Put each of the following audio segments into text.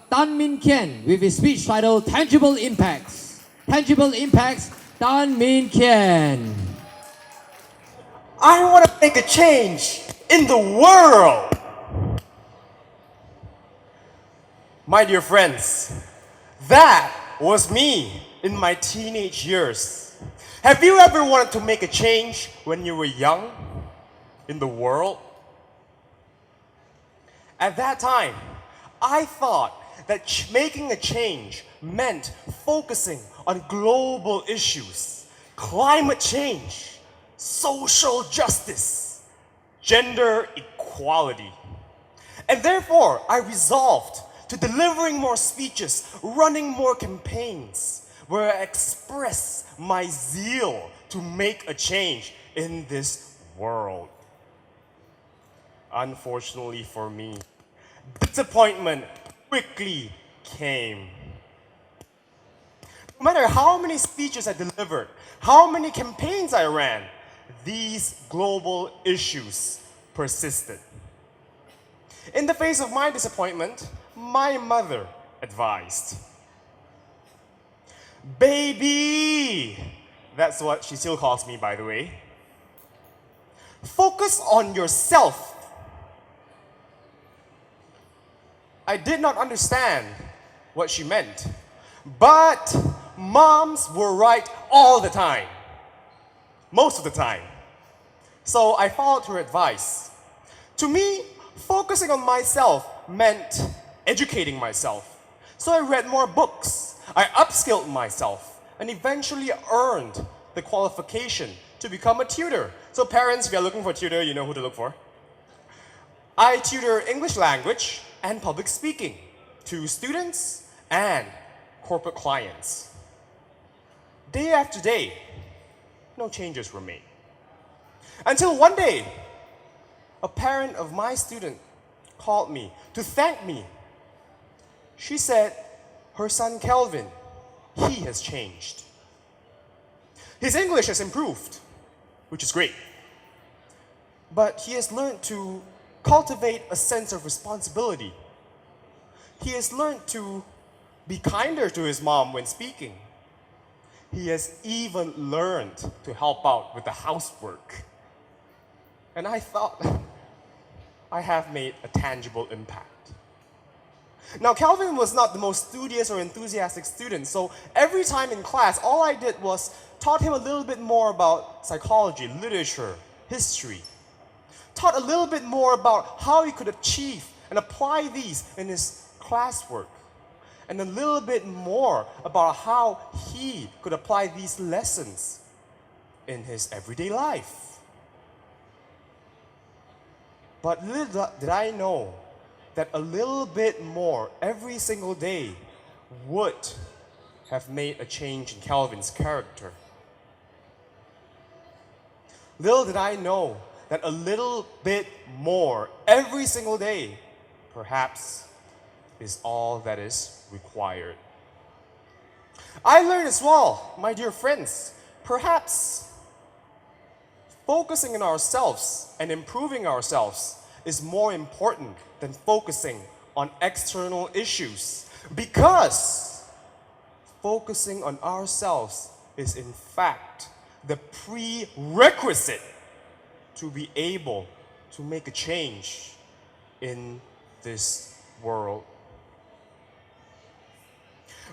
Tan Min Khian with his speech titled Tangible Impacts. Tangible Impacts, Tan Min Khian. I want to make a change in the world. My dear friends, that was me in my teenage years. Have you ever wanted to make a change when you were young in the world? At that time, I thought that making a change meant focusing on global issues, climate change, social justice, gender equality. And therefore, I resolved to delivering more speeches, running more campaigns, where I express my zeal to make a change in this world. Unfortunately for me, disappointment quickly came. No matter how many speeches I delivered, how many campaigns I ran, these global issues persisted. In the face of my disappointment, my mother advised, "Baby," that's what she still calls me, by the way, "focus on yourself." I did not understand what she meant, but moms were right all the time, most of the time. So I followed her advice. To me, focusing on myself meant educating myself. So I read more books, I upskilled myself, and eventually earned the qualification to become a tutor. So parents, if you're looking for a tutor, you know who to look for. I tutor English language and public speaking to students and corporate clients. Day after day, no changes were made. Until one day, a parent of my student called me to thank me. She said her son Kelvin, he has changed. His English has improved, which is great. But he has learned to cultivate a sense of responsibility. He has learned to be kinder to his mom when speaking. He has even learned to help out with the housework. And I thought, I have made a tangible impact. Now, Calvin was not the most studious or enthusiastic student, so every time in class, all I did was taught him a little bit more about psychology, literature, history. Taught a little bit more about how he could achieve and apply these in his classwork. And a little bit more about how he could apply these lessons in his everyday life. But little did I know that a little bit more every single day would have made a change in Calvin's character. Little did I know that a little bit more every single day perhaps is all that is required. I learned as well, my dear friends, perhaps focusing on ourselves and improving ourselves is more important than focusing on external issues, because focusing on ourselves is in fact the prerequisite to be able to make a change in this world.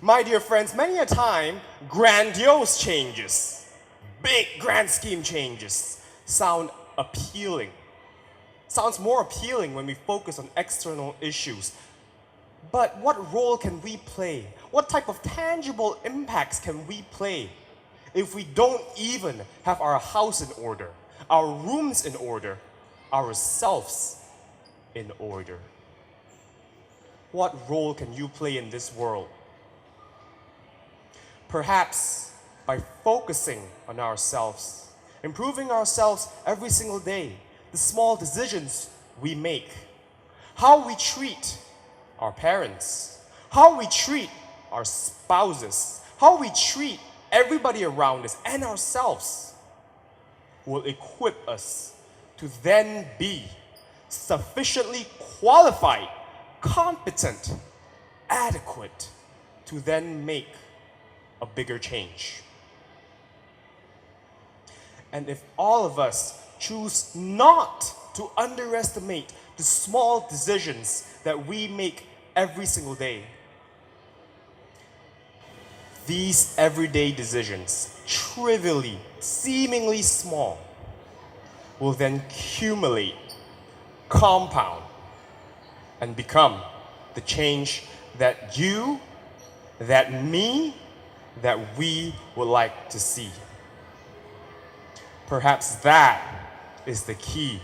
My dear friends, many a time, grandiose changes, big grand scheme changes sound appealing. Sounds more appealing when we focus on external issues. But what role can we play? What type of tangible impacts can we play if we don't even have our house in order, our rooms in order, ourselves in order? What role can you play in this world? Perhaps by focusing on ourselves, improving ourselves every single day, the small decisions we make, how we treat our parents, how we treat our spouses, how we treat everybody around us and ourselves will equip us to then be sufficiently qualified, competent adequate to then make a bigger change. And if all of us choose not to underestimate the small decisions that we make every single day, these everyday decisions, trivially, seemingly small, will then accumulate, compound, and become the change that you, that me, that we would like to see. Perhaps that is the key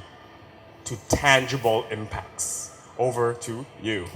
to tangible impacts. Over to you.